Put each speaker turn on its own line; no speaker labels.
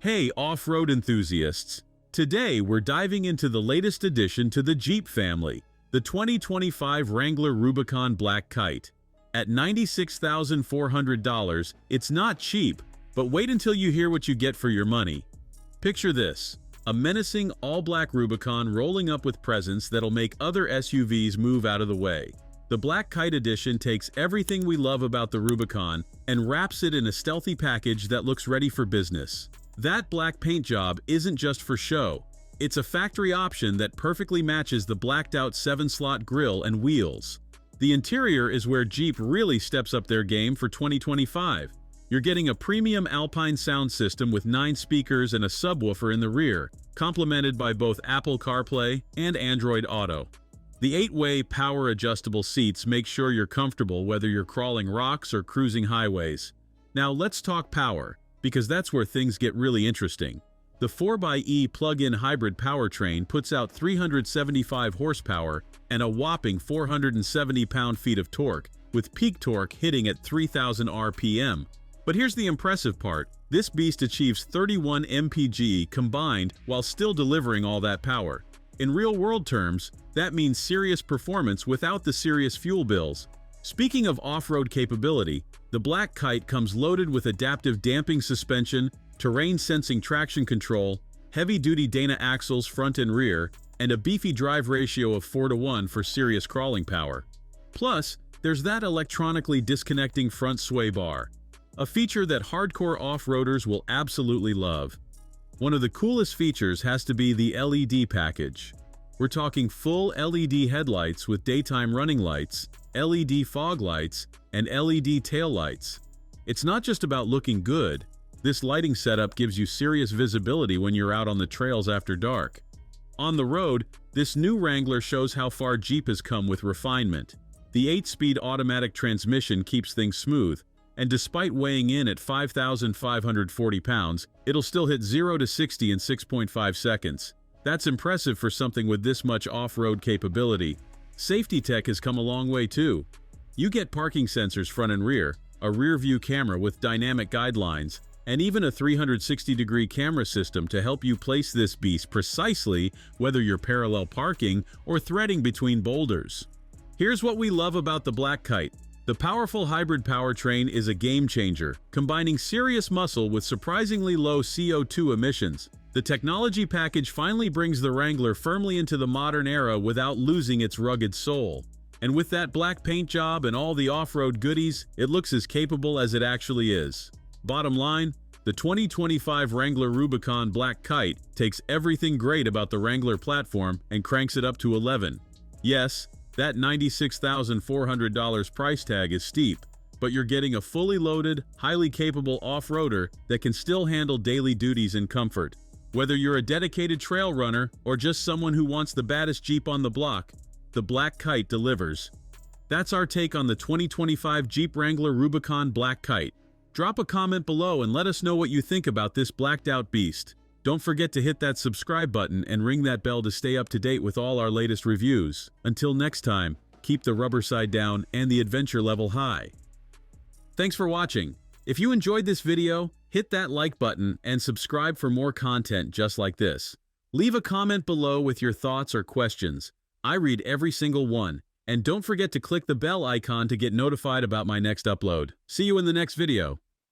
Hey off-road enthusiasts! Today we're diving into the latest addition to the Jeep family, the 2025 Wrangler Rubicon Black Kite. At $96,400, it's not cheap, but wait until you hear what you get for your money. Picture this, a menacing all-black Rubicon rolling up with presence that'll make other SUVs move out of the way. The Black Kite edition takes everything we love about the Rubicon and wraps it in a stealthy package that looks ready for business. That black paint job isn't just for show. It's a factory option that perfectly matches the blacked-out 7-slot grille and wheels. The interior is where Jeep really steps up their game for 2025. You're getting a premium Alpine sound system with 9 speakers and a subwoofer in the rear, complemented by both Apple CarPlay and Android Auto. The 8-way power-adjustable seats make sure you're comfortable whether you're crawling rocks or cruising highways. Now let's talk power, because that's where things get really interesting. The 4xe plug-in hybrid powertrain puts out 375 horsepower and a whopping 470 pound-feet of torque, with peak torque hitting at 3,000 RPM. But here's the impressive part. This beast achieves 31 MPGe combined while still delivering all that power. In real-world terms, that means serious performance without the serious fuel bills. Speaking of off-road capability, the Black Kite comes loaded with adaptive damping suspension, terrain-sensing traction control, heavy-duty Dana axles front and rear, and a beefy drive ratio of 4:1 for serious crawling power. Plus, there's that electronically disconnecting front sway bar, a feature that hardcore off-roaders will absolutely love. One of the coolest features has to be the LED package. We're talking full LED headlights with daytime running lights, LED fog lights, and LED tail lights. It's not just about looking good. This lighting setup gives you serious visibility when you're out on the trails after dark. On the road, this new Wrangler shows how far Jeep has come with refinement. The 8-speed automatic transmission keeps things smooth, and despite weighing in at 5,540 pounds, it'll still hit 0 to 60 in 6.5 seconds. That's impressive for something with this much off-road capability. Safety tech has come a long way too. You get parking sensors front and rear, a rear-view camera with dynamic guidelines, and even a 360-degree camera system to help you place this beast precisely whether you're parallel parking or threading between boulders. Here's what we love about the Black Kite. The powerful hybrid powertrain is a game-changer, combining serious muscle with surprisingly low CO2 emissions. The technology package finally brings the Wrangler firmly into the modern era without losing its rugged soul. And with that black paint job and all the off-road goodies, it looks as capable as it actually is. Bottom line, the 2025 Wrangler Rubicon Black Kite takes everything great about the Wrangler platform and cranks it up to 11. Yes, that $96,400 price tag is steep, but you're getting a fully loaded, highly capable off-roader that can still handle daily duties in comfort. Whether you're a dedicated trail runner or just someone who wants the baddest Jeep on the block, the Black Kite delivers. That's our take on the 2025 Jeep Wrangler Rubicon Black Kite. Drop a comment below and let us know what you think about this blacked-out beast. Don't forget to hit that subscribe button and ring that bell to stay up to date with all our latest reviews. Until next time, keep the rubber side down and the adventure level high. Thanks for watching. If you enjoyed this video, hit that like button and subscribe for more content just like this. Leave a comment below with your thoughts or questions. I read every single one. And don't forget to click the bell icon to get notified about my next upload. See you in the next video.